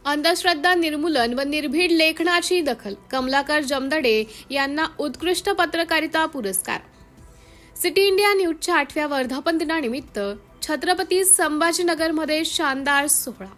अंधश्रद्धा निर्मूलन व निर्भीड लेखनाची दखल, कमलाकर जमदडे यांना उत्कृष्ट पत्रकारिता पुरस्कार। सिटी इंडिया न्यूजच्या 8व्या वर्धापन दिनानिमित्त छत्रपती संभाजीनगरमध्ये शानदार सोहळा।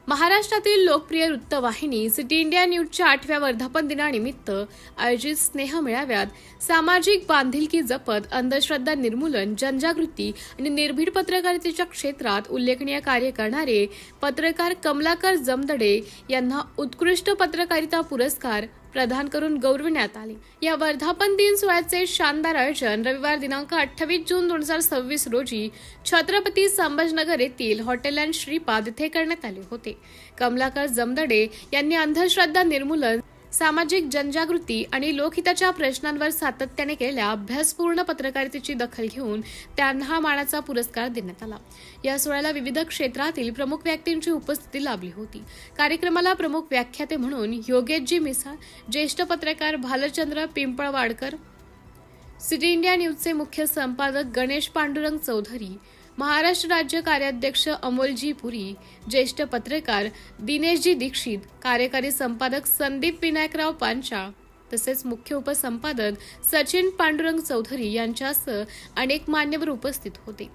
महाराष्ट्रातील लोकप्रिय वृत्तवाहिनी सिटी इंडिया न्यूजच्या 8व्या वर्धापन दिनानिमित्त आयोजित स्नेह मेळाव्यात सामाजिक बांधिलकी जपत अंधश्रद्धा निर्मूलन, जनजागृती आणि निर्भीड पत्रकारितेच्या क्षेत्रात उल्लेखनीय कार्य करणारे पत्रकार कमलाकर जमदडे यांना उत्कृष्ट पत्रकारिता पुरस्कार प्रदान करून गौरविण्यात आले। या वर्धापन दिन सोहळ्याचे शानदार आयोजन रविवार दिनांक 28 जून 2026 रोजी छत्रपती संभाजीनगर येथील हॉटेल अँड श्रीपाद येथे करण्यात आले होते। कमलाकर जमदडे यांनी अंधश्रद्धा निर्मूलन, सामाजिक जनजागृती आणि लोकहिताच्या प्रश्नांवर सातत्याने केलेल्या अभ्यासपूर्ण पत्रकारितेची दखल घेऊन त्यांना हा मानाचा पुरस्कार देण्यात आला। या सोहळ्याला विविध क्षेत्रातील प्रमुख व्यक्तींची उपस्थिती लाभली होती। कार्यक्रमाला प्रमुख व्याख्याते म्हणून योगेशजी मिसाळ, ज्येष्ठ पत्रकार भालचंद्र पिंपळवाडकर, सिटी इंडिया न्यूजचे मुख्य संपादक गणेश पांडुरंग चौधरी, महाराष्ट्र राज्य कार्याध्यक्ष अमोलजी पुरी, ज्येष्ठ पत्रकार दिनेशजी दीक्षित, कार्यकारी संपादक संदीप विनायकराव पांचाळ तसेच मुख्य उपसंपादक सचिन पांडुरंग चौधरी यांच्यासह अनेक मान्यवर उपस्थित होते।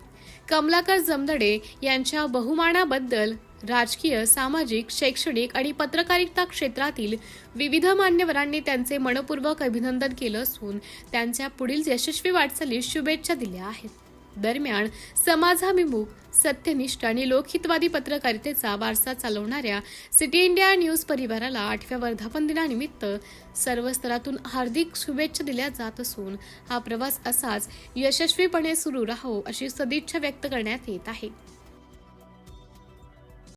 कमलाकर जमदडे यांच्या बहुमानाबद्दल राजकीय, सामाजिक, शैक्षणिक आणि पत्रकारिता क्षेत्रातील विविध मान्यवरांनी त्यांचे मनपूर्वक अभिनंदन केलं असून त्यांच्या पुढील यशस्वी वाटचालीस शुभेच्छा दिल्या आहेत। दरम्यान समाजाभिमुख, सत्यनिष्ठ आणि लोकहितवादी पत्रकारितेचा वारसा चालवणाऱ्या सिटी इंडिया न्यूज परिवाराला 8व्या वर्धापन दिनानिमित्त सर्व स्तरातून हार्दिक शुभेच्छा दिल्या जात असून हा प्रवास असाच यशस्वीपणे सुरू राहो अशी सदिच्छा व्यक्त करण्यात येत आहे।